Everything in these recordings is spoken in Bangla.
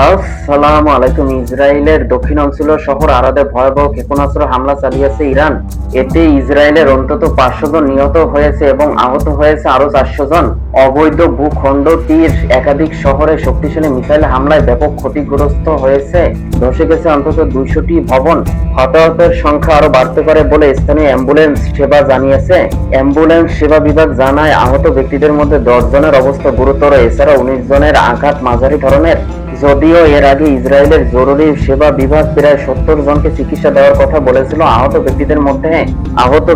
আসসালামু আলাইকুম। ইসরায়েলের দক্ষিণাঞ্চল শহর আরাদে ভয়াবহ ক্ষেপণাস্ত্র হামলা চালিয়েছে ইরান। এতে ইসরায়েলের অন্তত 500 জন নিহত হয়েছে এবং আহত হয়েছে আরো 400 জন। অবৈধ ভূখণ্ডটির একাধিক শহরে শক্তিশালী মিসাইল হামলায় ব্যাপক ক্ষতিগ্রস্ত হয়েছে, ধসে গেছে অন্তত 200টি ভবন। হতাহতের সংখ্যা আরো বাড়তে পারে বলে স্থানীয় অ্যাম্বুলেন্স সেবা জানিয়েছে। অ্যাম্বুলেন্স সেবা বিভাগ জানায়, আহত ব্যক্তিদের মধ্যে 10 জনের অবস্থা গুরুতর, এছাড়া 19 জনের আঘাত মাঝারি ধরনের। যদিও এর আগে ইসরায়েলের জরুরি সেবা বিভাগ প্রায় 70 জনকে চিকিৎসা দেওয়ার কথা বলেছিল। আহত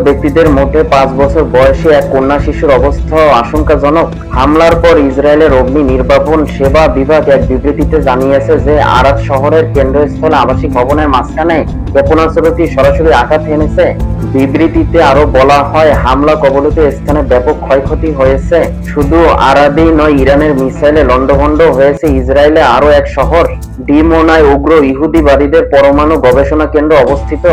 ব্যক্তিদের মধ্যে 5 বছর বয়সী এক কন্যা শিশুর অবস্থা আশঙ্কাজনক। হামলার পর ইসরায়েলের অগ্নি নির্বাপন সেবা বিভাগ এক বিবৃতিতে জানিয়েছে যে আরাদ শহরের কেন্দ্রস্থলে আবাসিক ভবনের মাঝখানে ক্ষেপণাস্ত্রটি সরাসরি আঘাত হেনেছে। বিবৃতিতে আরো বলা হয়, হামলা কবলিত স্থানে ব্যাপক ক্ষয়ক্ষতি হয়েছে। শুধু আরাদেই নয়, ইরানের মিসাইলে লন্ডভন্ড হয়েছে ইসরায়েলে আরো এক শহর। ডিমোনায় উগ্র ইহুদিবাদীদের পরমাণু গবেষণা কেন্দ্র অবস্থিত।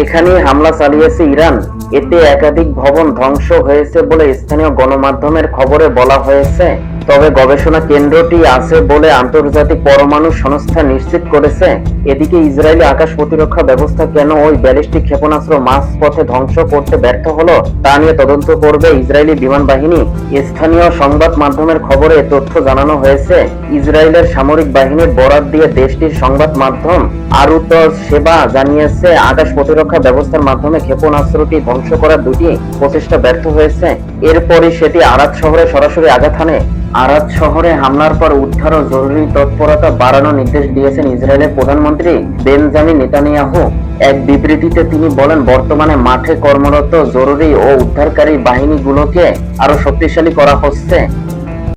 এখানেই হামলা চালিয়েছে ইরান। এতে একাধিক ভবন ধ্বংস হয়েছে বলে স্থানীয় গণমাধ্যমের খবরে বলা হয়েছে। তবে গবেষণা কেন্দ্রটি আছে বলে আন্তর্জাতিক পরমাণু সংস্থা নিশ্চিত করেছে। এদিকে ইসরায়েলি আকাশ প্রতিরক্ষা ব্যবস্থা কেন ওই ব্যালিস্টিক ক্ষেপণাস্ত্র মাঝপথে ধ্বংস করতে ব্যর্থ হলো তা নিয়ে তদন্ত করবে ইসরায়েলি বিমান বাহিনী। স্থানীয় সংবাদ মাধ্যমের খবরে এ তথ্য জানানো হয়েছে। ইসরায়েলের সামরিক বাহিনীর বরাত দিয়ে দেশটির সংবাদ মাধ্যম আরুত সেবা জানিয়েছে, আকাশ প্রতিরক্ষা ব্যবস্থার মাধ্যমে ক্ষেপণাস্ত্রটি ধ্বংস করার দুটি প্রচেষ্টা ব্যর্থ হয়েছে। এরপরই সেটি আরাদ শহরে সরাসরি আঘাত হানে। আরাদ শহরে হামলার পর উদ্ধার ও জরুরি তৎপরতা বাড়ানোর নির্দেশ দিয়েছেন ইসরায়েলের প্রধানমন্ত্রী বেনজামিন নেতানিয়াহু। এক বিবৃতিতে তিনি বলেন, বর্তমানে মাঠে কর্মরত জরুরি ও উদ্ধারকারী বাহিনীগুলোকে আরো শক্তিশালী করা হচ্ছে।